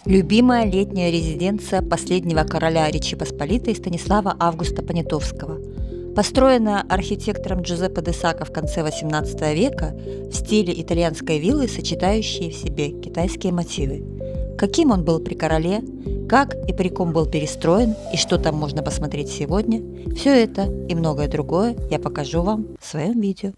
Любимая летняя резиденция последнего короля Речи Посполитой Станислава Августа Понятовского. Построенная архитектором Джузеппе де Сака в конце XVIII века в стиле итальянской виллы, сочетающие в себе китайские мотивы. Каким он был при короле, как и при ком был перестроен и что там можно посмотреть сегодня, все это и многое другое я покажу вам в своем видео.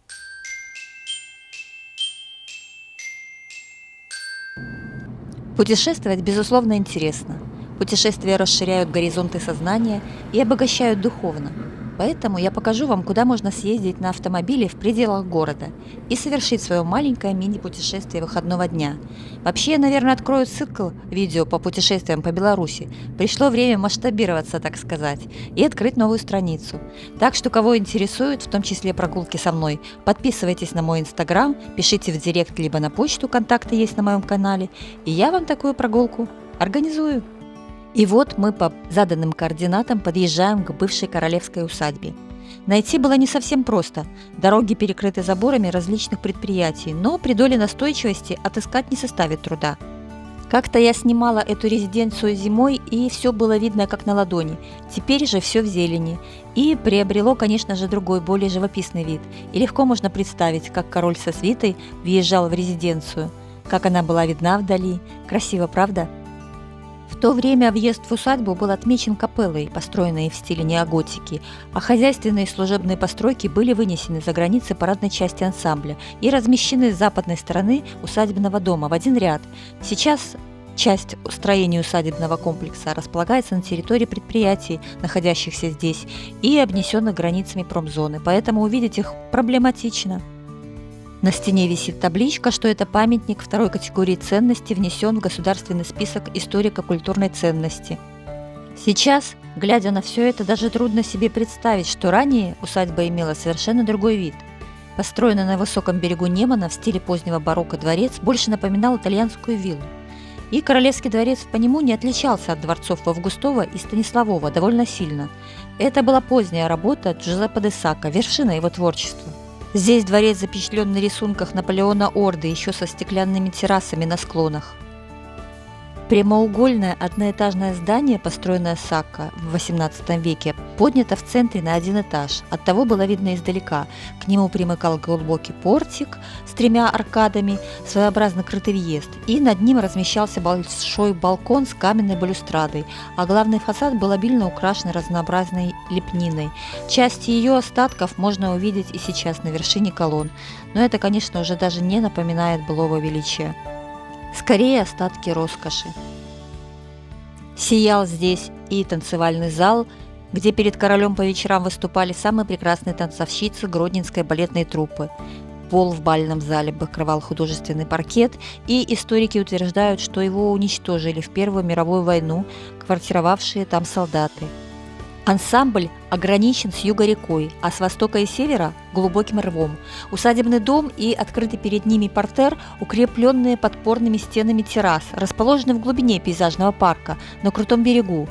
Путешествовать, безусловно, интересно. Путешествия расширяют горизонты сознания и обогащают духовно. Поэтому я покажу вам, куда можно съездить на автомобиле в пределах города и совершить свое маленькое мини-путешествие выходного дня. Вообще, я, наверное, открою цикл видео по путешествиям по Беларуси. Пришло время масштабироваться, так сказать, и открыть новую страницу. Так что, кого интересует, в том числе прогулки со мной, подписывайтесь на мой инстаграм, пишите в директ либо на почту, контакты есть на моем канале, и я вам такую прогулку организую. И вот мы по заданным координатам подъезжаем к бывшей королевской усадьбе. Найти было не совсем просто. Дороги перекрыты заборами различных предприятий, но при доле настойчивости отыскать не составит труда. Как-то я снимала эту резиденцию зимой, и все было видно как на ладони. Теперь же все в зелени. И приобрело, конечно же, другой, более живописный вид. И легко можно представить, как король со свитой въезжал в резиденцию, как она была видна вдали. Красиво, правда? В то время въезд в усадьбу был отмечен капеллой, построенной в стиле неоготики, а хозяйственные и служебные постройки были вынесены за границы парадной части ансамбля и размещены с западной стороны усадебного дома в один ряд. Сейчас часть строения усадебного комплекса располагается на территории предприятий, находящихся здесь, и обнесенных границами промзоны, поэтому увидеть их проблематично. На стене висит табличка, что это памятник второй категории ценности, внесен в государственный список историко-культурной ценности. Сейчас, глядя на все это, даже трудно себе представить, что ранее усадьба имела совершенно другой вид. Построенный на высоком берегу Немана в стиле позднего барокко дворец больше напоминал итальянскую виллу. И королевский дворец в Панемуне отличался от дворцов Августова и Станиславова довольно сильно. Это была поздняя работа Джузеппе де Сака, вершина его творчества. Здесь дворец запечатлен на рисунках Наполеона Орды, еще со стеклянными террасами на склонах. Прямоугольное одноэтажное здание, построенное Сакка в XVIII веке, поднято в центре на один этаж. Оттого было видно издалека. К нему примыкал глубокий портик с тремя аркадами, своеобразно крытый въезд, и над ним размещался большой балкон с каменной балюстрадой, а главный фасад был обильно украшен разнообразной лепниной. Части ее остатков можно увидеть и сейчас на вершине колонн, но это, конечно, уже даже не напоминает былого величия. Скорее остатки роскоши. Сиял здесь и танцевальный зал, где перед королем по вечерам выступали самые прекрасные танцовщицы гродненской балетной труппы. Пол в бальном зале покрывал художественный паркет, и историки утверждают, что его уничтожили в Первую мировую войну квартировавшие там солдаты. Ансамбль ограничен с юга рекой, а с востока и севера – глубоким рвом. Усадебный дом и открытый перед ними портер, укрепленные подпорными стенами террас, расположены в глубине пейзажного парка, на крутом берегу.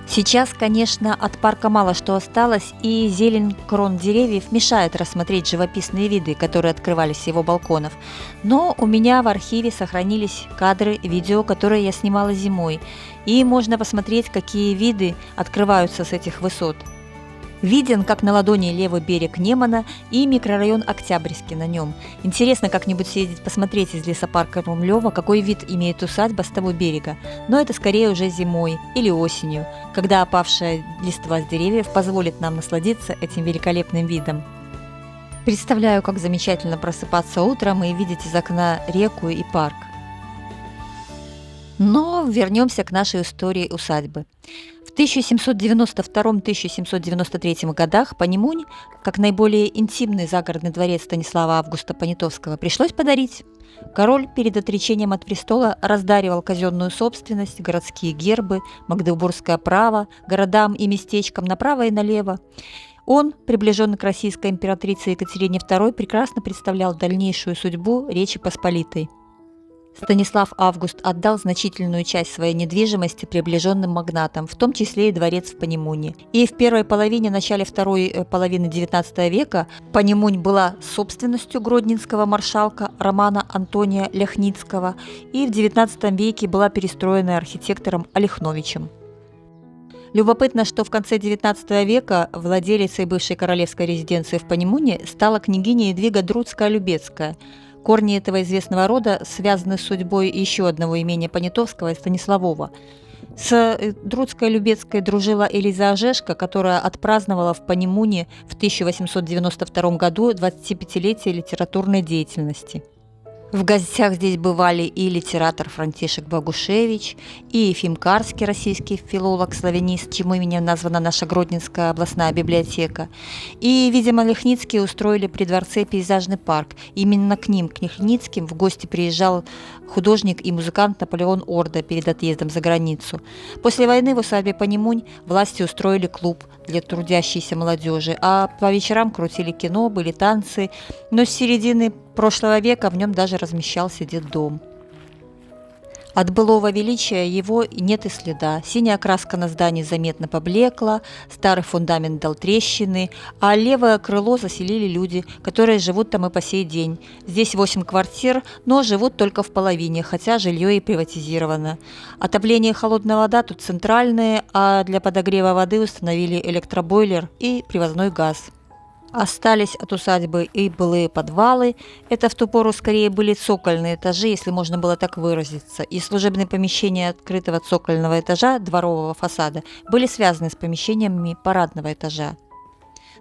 Сейчас, конечно, от парка мало что осталось, и зелень крон деревьев мешает рассмотреть живописные виды, которые открывались с его балконов. Но у меня в архиве сохранились кадры, видео, которые я снимала зимой, и можно посмотреть, какие виды открываются с этих высот. Виден, как на ладони, левый берег Немана и микрорайон Октябрьский на нем. Интересно как-нибудь съездить посмотреть из лесопарка Румлёва, какой вид имеет усадьба с того берега, но это скорее уже зимой или осенью, когда опавшая листва с деревьев позволит нам насладиться этим великолепным видом. Представляю, как замечательно просыпаться утром и видеть из окна реку и парк. Но вернемся к нашей истории усадьбы. В 1792-1793 годах Панемунь, как наиболее интимный загородный дворец Станислава Августа Понятовского, пришлось подарить. Король перед отречением от престола раздаривал казенную собственность, городские гербы, магдебургское право, городам и местечкам направо и налево. Он, приближенный к российской императрице Екатерине II, прекрасно представлял дальнейшую судьбу Речи Посполитой. Станислав Август отдал значительную часть своей недвижимости приближенным магнатам, в том числе и дворец в Панемуне. И в первой половине, начале второй половины XIX века Панемунь была собственностью гродненского маршалка Романа Антония Ляхницкого и в XIX веке была перестроена архитектором Олехновичем. Любопытно, что в конце XIX века владелицей бывшей королевской резиденции в Панемуне стала княгиня Едвига Друцкая-Любецкая. Корни этого известного рода связаны с судьбой еще одного имения Понятовского и Станиславова. С Друцкой-Любецкой дружила Элиза Ожешко, которая отпраздновала в Панемуне в 1892 году 25-летие литературной деятельности. В гостях здесь бывали и литератор Франтишек Богушевич, и Ефим Карский, российский филолог-славянист, чьим именем названа наша Гродненская областная библиотека. И, видимо, Ляхницкие устроили при дворце пейзажный парк. Именно к ним, к Ляхницким, в гости приезжал художник и музыкант Наполеон Орда перед отъездом за границу. После войны в усадьбе Панемунь власти устроили клуб для трудящейся молодежи, а по вечерам крутили кино, были танцы, но с середины прошлого века в нем даже размещался детдом. От былого величия его нет и следа. Синяя краска на здании заметно поблекла, старый фундамент дал трещины, а левое крыло заселили люди, которые живут там и по сей день. Здесь 8 квартир, но живут только в половине, хотя жилье и приватизировано. Отопление и холодная вода тут центральные, а для подогрева воды установили электробойлер и привозной газ. Остались от усадьбы и былые подвалы. Это в ту пору скорее были цокольные этажи, если можно было так выразиться, и служебные помещения открытого цокольного этажа дворового фасада были связаны с помещениями парадного этажа.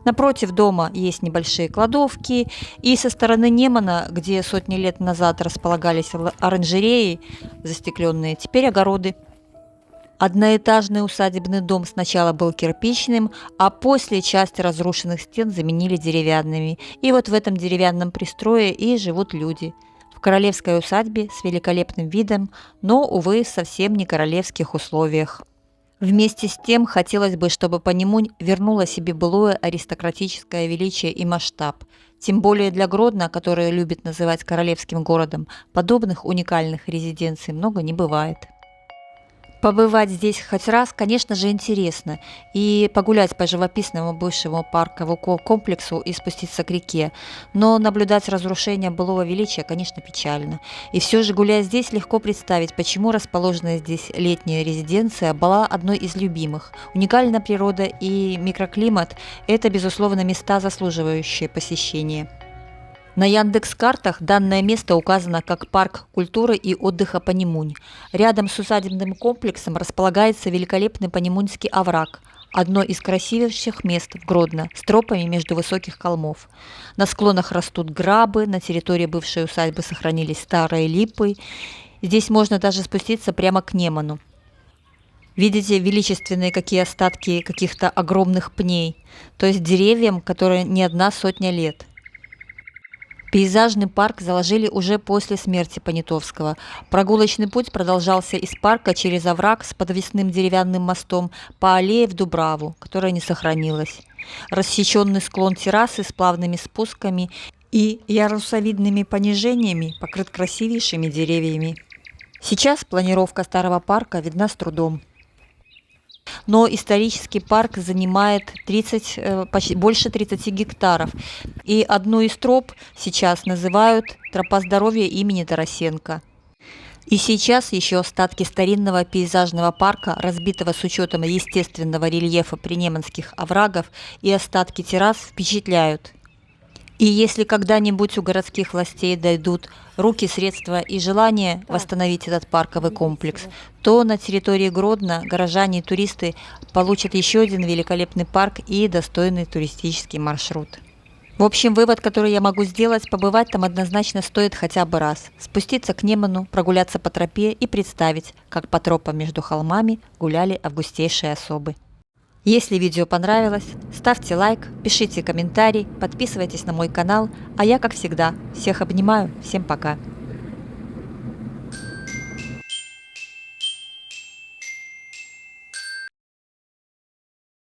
Напротив дома есть небольшие кладовки, и со стороны Немана, где сотни лет назад располагались оранжереи застекленные, теперь огороды. Одноэтажный усадебный дом сначала был кирпичным, а после части разрушенных стен заменили деревянными. И вот в этом деревянном пристрое и живут люди. В королевской усадьбе с великолепным видом, но, увы, совсем не королевских условиях. Вместе с тем хотелось бы, чтобы Панемунь вернула себе былое аристократическое величие и масштаб. Тем более для Гродно, которое любит называть королевским городом, подобных уникальных резиденций много не бывает. Побывать здесь хоть раз, конечно же, интересно, и погулять по живописному бывшему парковому комплексу и спуститься к реке, но наблюдать разрушение былого величия, конечно, печально. И все же, гуляя здесь, легко представить, почему расположенная здесь летняя резиденция была одной из любимых. Уникальная природа и микроклимат – это, безусловно, места, заслуживающие посещения. На Яндекс.Картах данное место указано как парк культуры и отдыха Панемунь. Рядом с усадебным комплексом располагается великолепный Панемуньский овраг, одно из красивейших мест в Гродно, с тропами между высоких холмов. На склонах растут грабы, на территории бывшей усадьбы сохранились старые липы. Здесь можно даже спуститься прямо к Неману. Видите величественные какие остатки каких-то огромных пней, то есть деревьям, которые не одна сотня лет. Пейзажный парк заложили уже после смерти Понятовского. Прогулочный путь продолжался из парка через овраг с подвесным деревянным мостом по аллее в Дубраву, которая не сохранилась. Рассеченный склон террасы с плавными спусками и ярусовидными понижениями покрыт красивейшими деревьями. Сейчас планировка старого парка видна с трудом. Но исторический парк занимает больше 30 гектаров, и одну из троп сейчас называют «Тропа здоровья имени Тарасенко». И сейчас еще остатки старинного пейзажного парка, разбитого с учетом естественного рельефа принеманских оврагов, и остатки террас впечатляют. И если когда-нибудь у городских властей дойдут руки, средства и желание восстановить этот парковый комплекс, то на территории Гродно горожане и туристы получат еще один великолепный парк и достойный туристический маршрут. В общем, вывод, который я могу сделать, побывать там однозначно стоит хотя бы раз. Спуститься к Неману, прогуляться по тропе и представить, как по тропам между холмами гуляли августейшие особы. Если видео понравилось, ставьте лайк, пишите комментарий, подписывайтесь на мой канал, а я, как всегда, всех обнимаю, всем пока!